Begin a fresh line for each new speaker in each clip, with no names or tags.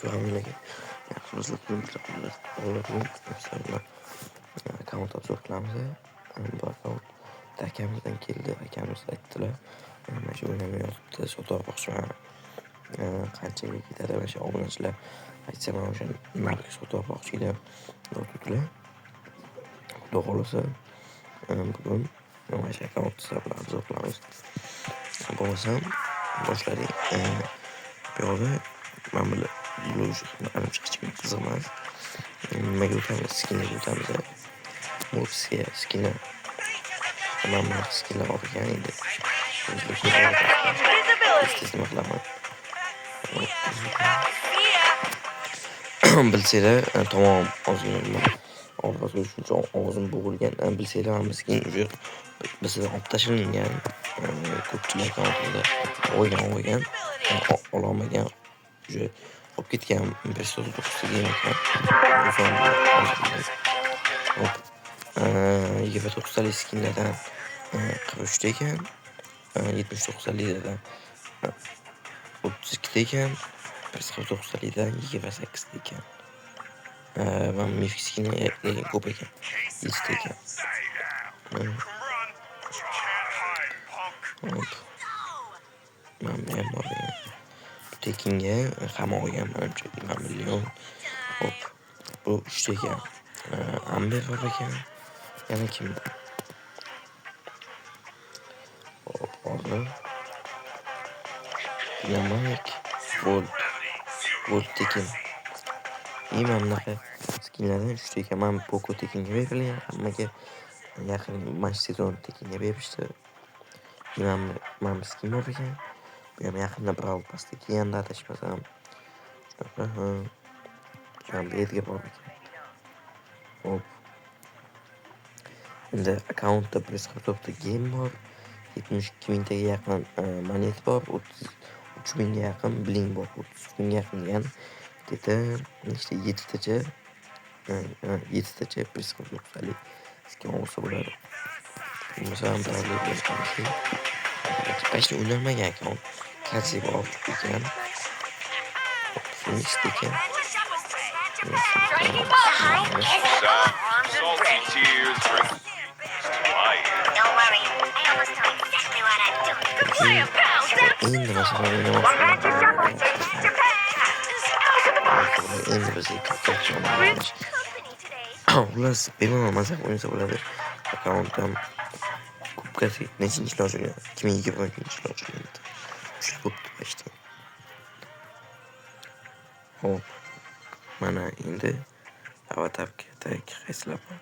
ko'ramizdagi yaxshi akkaunt obzor qilamiz. Bu akkaunt akamizdan keldi. Akamiz aytdilar, mana shu o'ynamayapti, sotmoqchiman. Qanchaga ketadi mana shu obunachilar aytsa, mana o'sha narxga sotmoqchilar dedilar. Xudo xohlasa bugun mana shu akkaunt hisobini obzor qilamiz. Bo'lmasam boshladik. Bu yoqda mana bular ancha qiziq emas. Nimaga o'tamiz? Skinga o'tamiz. Mopsga skinlar. Mana skinlar bor ekan endi. Nima qilaman? Bilsanglar, tamom ozgina ovoz shuncha ovozim bo'g'ilgan. Bilsanglar, mana skin уже bizdan olib tashlangan. Ko'pchilik akkauntlarda o'ygan, ololmagan. Уже olib ketgan 509 game ekan. 29 talik skinlardan 43 ta ekan. 79 talikdan 32 ta ekan. 149 talikdan 28 ta ekan. Mana mifik skinlar lekin ko'p ekan. 10 ta ekan. Mana men bor ekan. Tekinga hamma olgan, menimcha 1 million. Hop. Bu 3 ta ekan. Amber bor ekan. Yana kim bor? Hop, bordi. Namak, Volt tekin. Mana bunaqa skinlardan 3 ta ekan. Mana Poco tekinga berilgan. Hammaga yaqin Mastodon tekinga berishdi. Mana skin bor ekan. Bu ham yaqinda Brawl Pass'da kelganda adashmasam. Shunaqa. Mana bu yerga bor ekan. Hop. Endi akkauntda 149 ta game bor. 72 mingtaga yaqin monet bor. 33 mingga yaqin bling bor. 33 mingga yaqin degan nechta 7 tacha 149 talik skin olsa bo'ladi. Masalan, Pashni o'ynalmagan akkaunt. Kazi bor ekan. Phoenix ekan. Endi masalan endi biz xullas bemalol maza o'ynasa bo'ladi. Akkauntim kubkasi nechinchi yil ochilgan? 2022-yil ochilgan. Juda ko'p pashti. Hop. Mana endi avatarga qaysilar bor?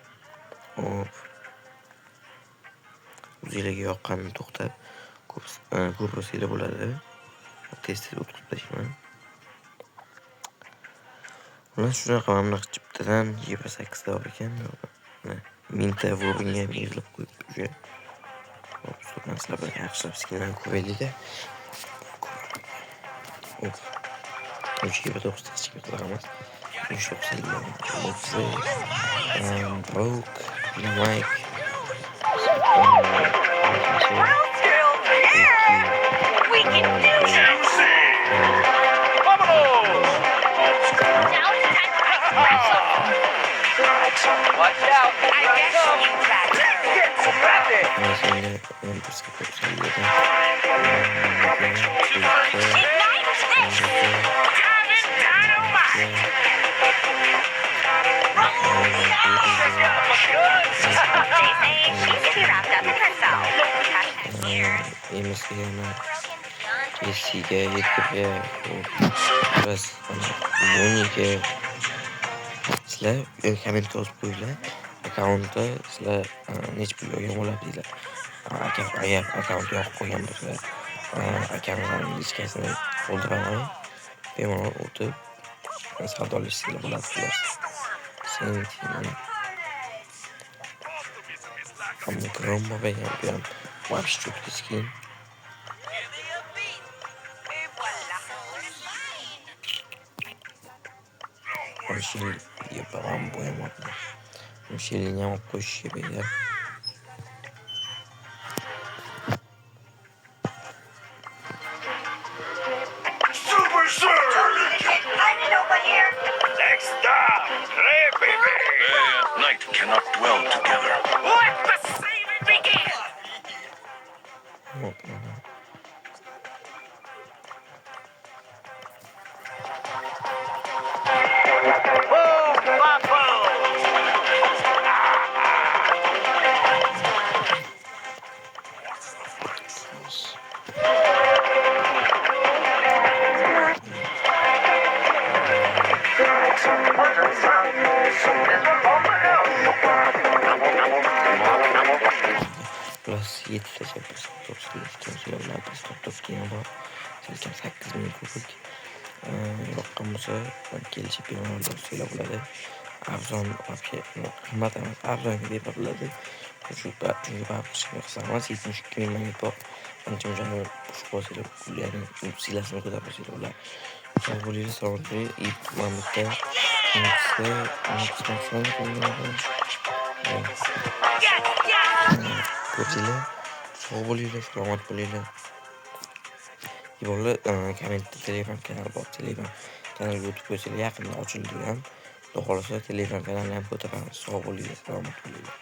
Hop. O'zingizlarga yoqqanini to'xtab, ko'p rosiylar bo'ladi. Tez o'tkazib tashlayman. Ular shunaqa mana chiptadan 28 ta bor ekan. Mingta vurunga berilib qo'yibdi уже. Hop, sizlar bilan yaxshilab skinlarni ko'raylik-da. Hop. 29 ta skin qilamiz. 39 Broke, Mike.
Watch out! I guess she's back. Grab it!
Jessiga yetkazga biz Moniga sizlar komment yozib qo'yinglar. Akkauntda sizlar nech pul olgan bo'ladi? Agar akkaunt yoqib qo'ygan bo'lsa, akamizning diskasini qo'ldiraman. Bemalol o'tib savdolashsanglar bo'ladi. Sen hamma krom bor ekan, bu ham вообще cho'tka skin. Shil yapaman bo'yamapti. Shilni ham olib qo'yishga beylar.
Super Surge! I didn't know
night cannot dwell together.
Let the saving begin!
Hop, mana.
Boom, ba, boom!
Plus 7tacha bir top silablar, bir top kiyimi bor. Salkam 8 ming kubik. Yoqqan bo'lsa, kelishib beraman silab bo'ladi. Arzon, вообще, qimmat emas, arzonga beriladi. Chunki baribir qilamiz, 72 ming manat bor. Ancha muncha xush bo'lsa, ya'ni silasini ko'tarib ular. Sog' bo'linglar, salomat bo'ling. Mana bu yerda ko'ringlar, sog' bo'linglar, salomat bo'linglar. Bolalar, kommentda Telegram kanali bor. Telegram kanaliga o'tib qo'ysanglar, yaqinda ochildi ham. Xudo xolasa Telegram kanalini ham ko'taramiz. Sog' bo'linglar, salomat bo'linglar.